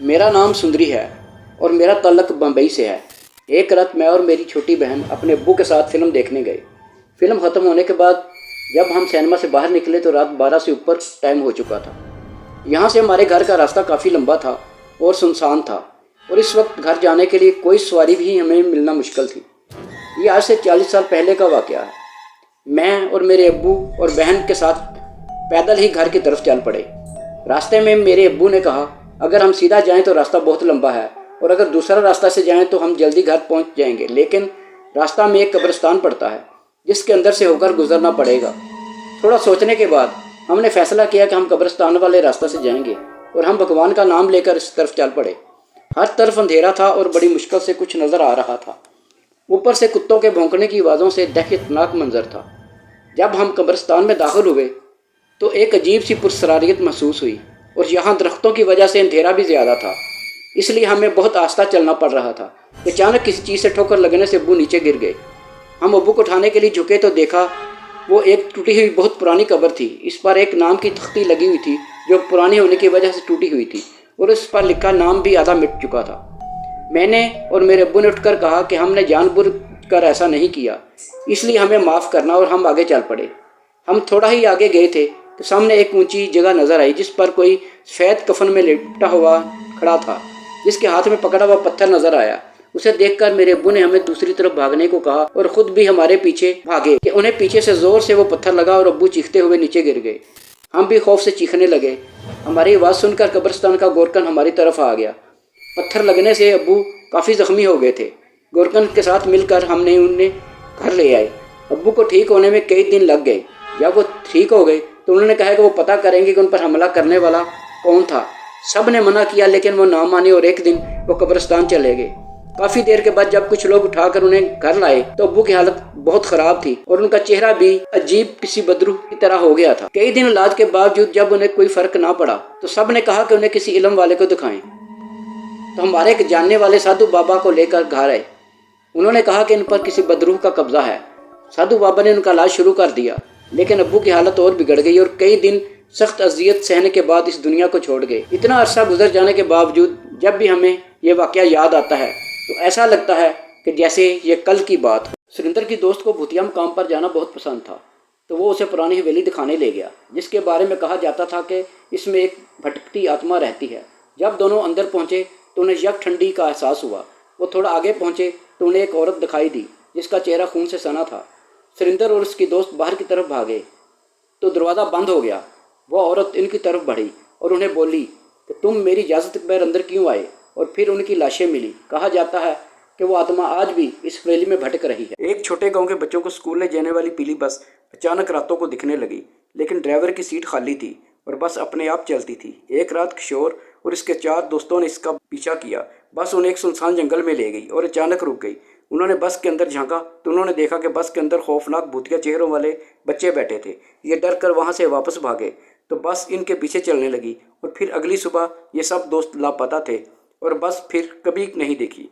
मेरा नाम सुंदरी है और मेरा ताल्लुक बम्बई से है। एक रात मैं और मेरी छोटी बहन अपने अब्बू के साथ फ़िल्म देखने गए। फ़िल्म ख़त्म होने के बाद जब हम सिनेमा से बाहर निकले तो रात 12 से ऊपर टाइम हो चुका था। यहाँ से हमारे घर का रास्ता काफ़ी लंबा था और सुनसान था, और इस वक्त घर जाने के लिए कोई सवारी भी हमें मिलना मुश्किल थी। ये आज से 40 साल पहले का वाक़या है। मैं और मेरे अब्बू और बहन के साथ पैदल ही घर की तरफ चल पड़े। रास्ते में मेरे अब्बू ने कहा, अगर हम सीधा जाएं तो रास्ता बहुत लंबा है, और अगर दूसरा रास्ता से जाएं तो हम जल्दी घर पहुंच जाएंगे, लेकिन रास्ता में एक कब्रिस्तान पड़ता है जिसके अंदर से होकर गुजरना पड़ेगा। थोड़ा सोचने के बाद हमने फैसला किया कि हम कब्रिस्तान वाले रास्ते से जाएंगे, और हम भगवान का नाम लेकर इस तरफ चल पड़े। हर तरफ अंधेरा था और बड़ी मुश्किल से कुछ नज़र आ रहा था। ऊपर से कुत्तों के भौंकने की आवाज़ों से दहशतनाक मंजर था। जब हम कब्रिस्तान में दाखिल हुए तो एक अजीब सी पुरसरारियत महसूस हुई, और यहाँ दरख्तों की वजह से अंधेरा भी ज़्यादा था, इसलिए हमें बहुत आहिस्ता चलना पड़ रहा था। अचानक किसी चीज़ से ठोकर लगने से अब्बू नीचे गिर गए। हम अब्बू को उठाने के लिए झुके तो देखा वो एक टूटी हुई बहुत पुरानी कब्र थी। इस पर एक नाम की तख्ती लगी हुई थी जो पुरानी होने की वजह से टूटी हुई थी, और उस पर लिखा नाम भी आधा मिट चुका था। मैंने और मेरे अब्बू ने उठकर कहा कि हमने जानबूझकर ऐसा नहीं किया, इसलिए हमें माफ़ करना, और हम आगे चल पड़े। हम थोड़ा ही आगे गए थे तो सामने एक ऊंची जगह नज़र आई जिस पर कोई सफ़ेद कफन में लिपटा हुआ खड़ा था, जिसके हाथ में पकड़ा हुआ पत्थर नज़र आया। उसे देखकर मेरे अब्बू ने हमें दूसरी तरफ भागने को कहा और ख़ुद भी हमारे पीछे भागे कि उन्हें पीछे से ज़ोर से वो पत्थर लगा और अब्बू चीखते हुए नीचे गिर गए। हम भी खौफ से चीखने लगे। हमारी आवाज़ सुनकर कब्रिस्तान का गोरकन हमारी तरफ आ गया। पत्थर लगने से अब्बू काफ़ी ज़ख्मी हो गए थे। गोरकन के साथ मिलकर हमने उन्हें घर ले आए। अब्बू को ठीक होने में कई दिन लग गए। जब वो ठीक हो गए तो उन्होंने कहा कि वो पता करेंगे कि उन पर हमला करने वाला कौन था। सब ने मना किया, लेकिन वो ना माने और एक दिन वो कब्रिस्तान चले गए। काफ़ी देर के बाद जब कुछ लोग उठाकर उन्हें घर लाए तो अब्बू की हालत बहुत ख़राब थी और उनका चेहरा भी अजीब किसी बदरूह की तरह हो गया था। कई दिन इलाज के बावजूद जब उन्हें कोई फ़र्क ना पड़ा तो सब ने कहा कि उन्हें किसी इल्म वाले को दिखाएं। तो हमारे एक जानने वाले साधु बाबा को लेकर घर आए। उन्होंने कहा कि इन पर किसी बदरूह का कब्जा है। साधु बाबा ने उनका इलाज शुरू कर दिया, लेकिन अब्बू की हालत और बिगड़ गई और कई दिन सख्त अजियत सहने के बाद इस दुनिया को छोड़ गए। इतना अरसा गुजर जाने के बावजूद जब भी हमें ये वाक़या याद आता है तो ऐसा लगता है कि जैसे ये कल की बात हो। सुरेंद्र की दोस्त को भूतिया मकाम पर जाना बहुत पसंद था, तो वो उसे पुरानी हवेली दिखाने ले गया, जिसके बारे में कहा जाता था कि इसमें एक भटकती आत्मा रहती है। जब दोनों अंदर पहुँचे तो उन्हें यक ठंडी का एहसास हुआ। वो थोड़ा आगे पहुँचे तो उन्हें एक औरत दिखाई दी जिसका चेहरा खून से सना था। सुरेंद्र और उसकी दोस्त बाहर की तरफ भागे तो दरवाज़ा बंद हो गया। वह औरत इनकी तरफ बढ़ी और उन्हें बोली कि तुम मेरी इजाज़त के बगैर अंदर क्यों आए, और फिर उनकी लाशें मिली। कहा जाता है कि वो आत्मा आज भी इस हवेली में भटक रही है। एक छोटे गांव के बच्चों को स्कूल ले जाने वाली पीली बस अचानक रातों को दिखने लगी, लेकिन ड्राइवर की सीट खाली थी और बस अपने आप चलती थी। एक रात किशोर और इसके 4 दोस्तों ने इसका पीछा किया। बस उन्हें एक सुनसान जंगल में ले गई और अचानक रुक गई। उन्होंने बस के अंदर झांका तो उन्होंने देखा कि बस के अंदर खौफनाक भूतिया चेहरों वाले बच्चे बैठे थे। ये डर कर वहाँ से वापस भागे तो बस इनके पीछे चलने लगी, और फिर अगली सुबह ये सब दोस्त लापता थे और बस फिर कभी नहीं देखी।